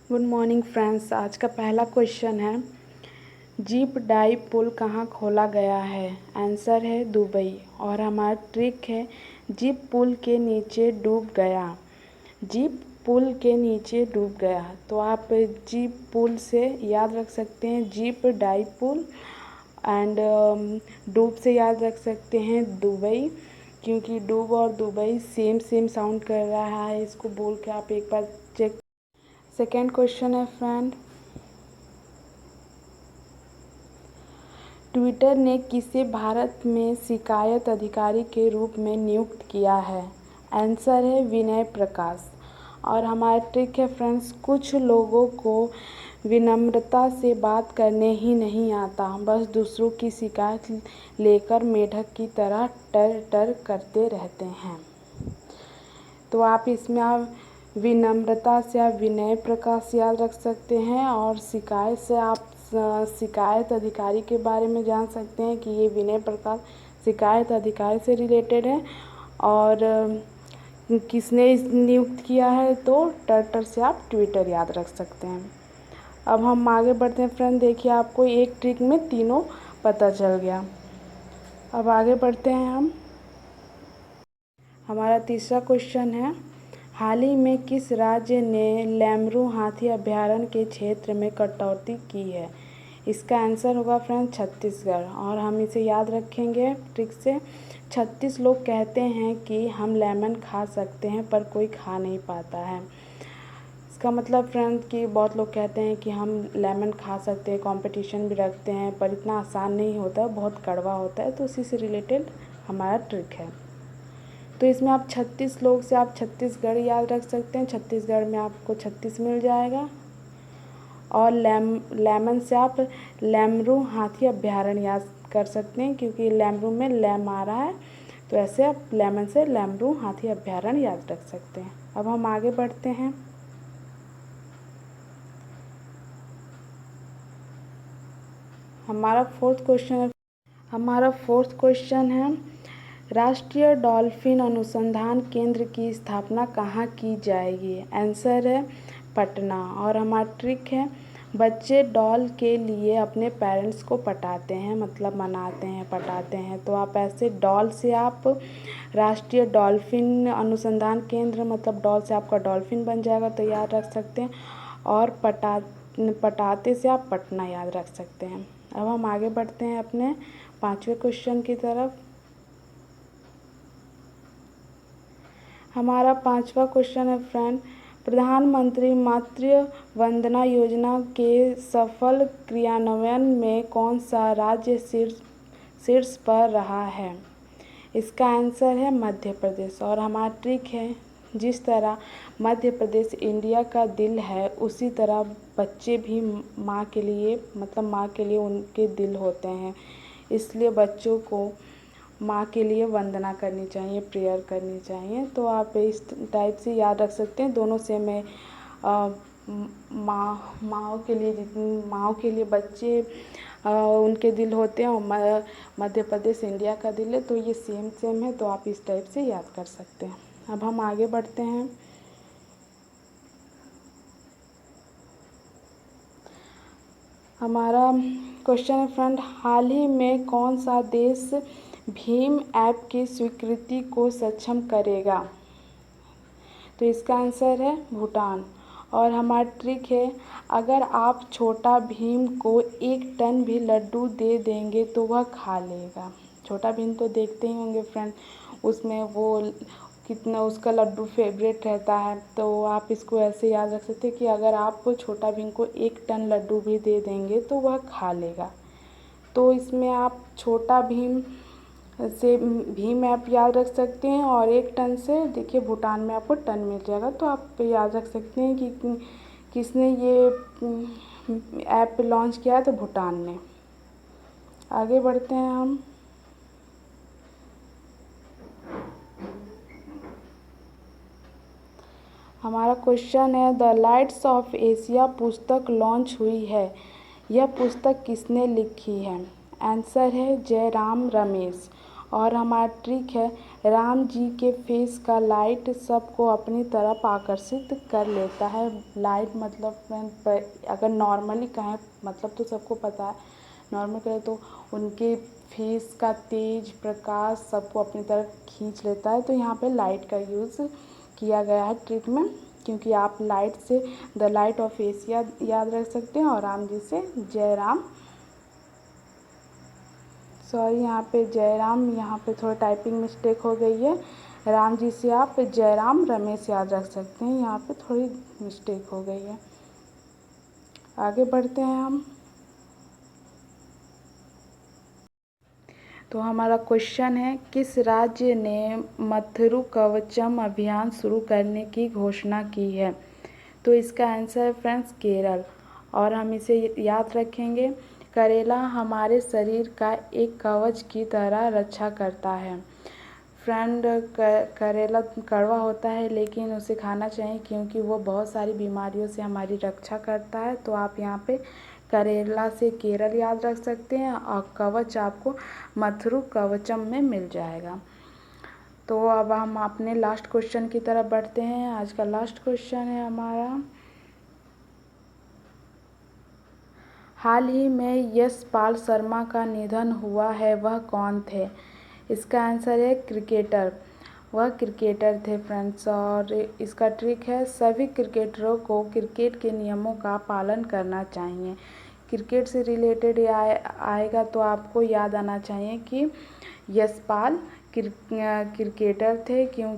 Good morning friends. आज का पहला क्वेश्चन है, जीप डाई पुल कहाँ खोला गया है? आंसर है दुबई। और हमारा ट्रिक है, जीप पुल के नीचे डूब गया। जीप पुल के नीचे डूब गया। तो आप जीप पुल से याद रख सकते हैं जीप डाई पुल, एंड डूब से याद रख सकते हैं दुबई, क्योंकि डूब और दुबई सेम साउंड कर रहा है। इसको बोल के आप एक बार चेक। सेकेंड क्वेश्चन है फ्रेंड, ट्विटर ने किसे भारत में शिकायत अधिकारी के रूप में नियुक्त किया है? आंसर है विनय प्रकाश। और हमारा ट्रिक है फ्रेंड्स, कुछ लोगों को विनम्रता से बात करने ही नहीं आता, बस दूसरों की शिकायत लेकर मेढक की तरह टर टर करते रहते हैं। तो आप इसमें विनम्रता से आप विनय प्रकाश याद रख सकते हैं, और शिकायत से आप शिकायत अधिकारी के बारे में जान सकते हैं कि ये विनय प्रकाश शिकायत अधिकारी से रिलेटेड है। और किसने नियुक्त किया है, तो ट्विटर से आप ट्विटर याद रख सकते हैं। अब हम आगे बढ़ते हैं फ्रेंड। देखिए, आपको एक ट्रिक में तीनों पता चल गया। अब आगे बढ़ते हैं हम। हमारा तीसरा क्वेश्चन है, हाल ही में किस राज्य ने लेमरू हाथी अभयारण्य के क्षेत्र में कटौती की है? इसका आंसर होगा फ्रेंड छत्तीसगढ़। और हम इसे याद रखेंगे ट्रिक से। 36 लोग कहते हैं कि हम लेमन खा सकते हैं, पर कोई खा नहीं पाता है। इसका मतलब फ्रेंड कि बहुत लोग कहते हैं कि हम लेमन खा सकते हैं, कंपटीशन भी रखते हैं, पर इतना आसान नहीं होता है, बहुत कड़वा होता है। तो उसी से रिलेटेड हमारा ट्रिक है। तो इसमें आप 36 लोग से आप छत्तीसगढ़ याद रख सकते हैं। छत्तीसगढ़ में आपको 36 मिल जाएगा। और लेमन से आप लेमरू हाथी अभयारण्य याद कर सकते हैं, क्योंकि लेमरू में लेम आ रहा है। तो ऐसे आप लेमन से लेमरू हाथी अभयारण्य याद रख सकते हैं। अब हम आगे बढ़ते हैं। हमारा फोर्थ क्वेश्चन है, राष्ट्रीय डॉल्फिन अनुसंधान केंद्र की स्थापना कहाँ की जाएगी? आंसर है पटना। और हमारा ट्रिक है, बच्चे डॉल के लिए अपने पेरेंट्स को पटाते हैं, मतलब मनाते हैं, पटाते हैं। तो आप ऐसे डॉल से आप राष्ट्रीय डॉल्फिन अनुसंधान केंद्र, मतलब डॉल से आपका डॉल्फिन बन जाएगा, तो याद रख सकते हैं। और पटाते से आप पटना याद रख सकते हैं। अब हम आगे बढ़ते हैं अपने पांचवें क्वेश्चन की तरफ। हमारा पांचवा क्वेश्चन है फ्रेंड, प्रधानमंत्री मातृ वंदना योजना के सफल क्रियान्वयन में कौन सा राज्य शीर्ष पर रहा है? इसका आंसर है मध्य प्रदेश। और हमारा ट्रिक है, जिस तरह मध्य प्रदेश इंडिया का दिल है, उसी तरह बच्चे भी माँ के लिए, मतलब माँ के लिए उनके दिल होते हैं। इसलिए बच्चों को माँ के लिए वंदना करनी चाहिए, प्रेयर करनी चाहिए। तो आप इस टाइप से याद रख सकते हैं। दोनों से मैं माँओं के लिए बच्चे उनके दिल होते हैं, और मध्य प्रदेश इंडिया का दिल है, तो ये सेम है। तो आप इस टाइप से याद कर सकते हैं। अब हम आगे बढ़ते हैं। हमारा क्वेश्चन है फ्रेंड, हाल ही में कौन सा देश भीम ऐप की स्वीकृति को सक्षम करेगा? तो इसका आंसर है भूटान। और हमारा ट्रिक है, अगर आप छोटा भीम को 1 टन भी लड्डू दे देंगे तो वह खा लेगा। छोटा भीम तो देखते ही होंगे फ्रेंड, उसमें वो कितना उसका लड्डू फेवरेट रहता है। तो आप इसको ऐसे याद रख सकते हैं कि अगर आप छोटा भीम को 1 टन लड्डू भी दे देंगे तो वह खा लेगा। तो इसमें आप छोटा भीम से भीम ऐप याद रख सकते हैं, और 1 टन से देखिए भूटान में आपको टन मिल जाएगा। तो आप याद रख सकते हैं कि किसने ये ऐप लॉन्च किया है, तो भूटान ने। आगे बढ़ते हैं हम। हमारा क्वेश्चन है, द लाइट्स ऑफ एशिया पुस्तक लॉन्च हुई है, यह पुस्तक किसने लिखी है? आंसर है जयराम रमेश। और हमारा ट्रिक है, राम जी के फेस का लाइट सबको अपनी तरफ आकर्षित कर लेता है। लाइट मतलब फ्रेंड अगर नॉर्मली कहें मतलब तो सबको पता है, नॉर्मल कहें तो उनके फेस का तेज प्रकाश सबको अपनी तरफ खींच लेता है। तो यहाँ पे लाइट का यूज़ किया गया है ट्रिक में, क्योंकि आप लाइट से द लाइट ऑफ एशिया याद रख सकते हैं और राम जी से जय राम, सॉरी यहाँ पे जयराम, यहाँ पे थोड़ा टाइपिंग मिस्टेक हो गई है। राम जी से आप जयराम रमेश याद रख सकते हैं, यहाँ पे थोड़ी मिस्टेक हो गई है। आगे बढ़ते हैं हम। तो हमारा क्वेश्चन है, किस राज्य ने मथुरु कवचम अभियान शुरू करने की घोषणा की है? तो इसका आंसर है फ्रेंड्स केरल, और हम इसे याद रखेंगे। करेला हमारे शरीर का एक कवच की तरह रक्षा करता है। फ्रेंड करेला कड़वा होता है लेकिन उसे खाना चाहिए क्योंकि वो बहुत सारी बीमारियों से हमारी रक्षा करता है। तो आप यहाँ पे करेला से केरल याद रख सकते हैं और कवच आपको मथुरु कवचम में मिल जाएगा। तो अब हम अपने लास्ट क्वेश्चन की तरफ बढ़ते हैं। आज का लास्ट क्वेश्चन है हमारा, हाल ही में यशपाल शर्मा का निधन हुआ है, वह कौन थे? इसका आंसर है क्रिकेटर, वह क्रिकेटर थे फ्रेंड्स। और इसका ट्रिक है, सभी क्रिकेटरों को क्रिकेट के नियमों का पालन करना चाहिए। क्रिकेट से रिलेटेड आएगा तो आपको याद आना चाहिए कि यशपाल क्रिकेटर थे, क्योंकि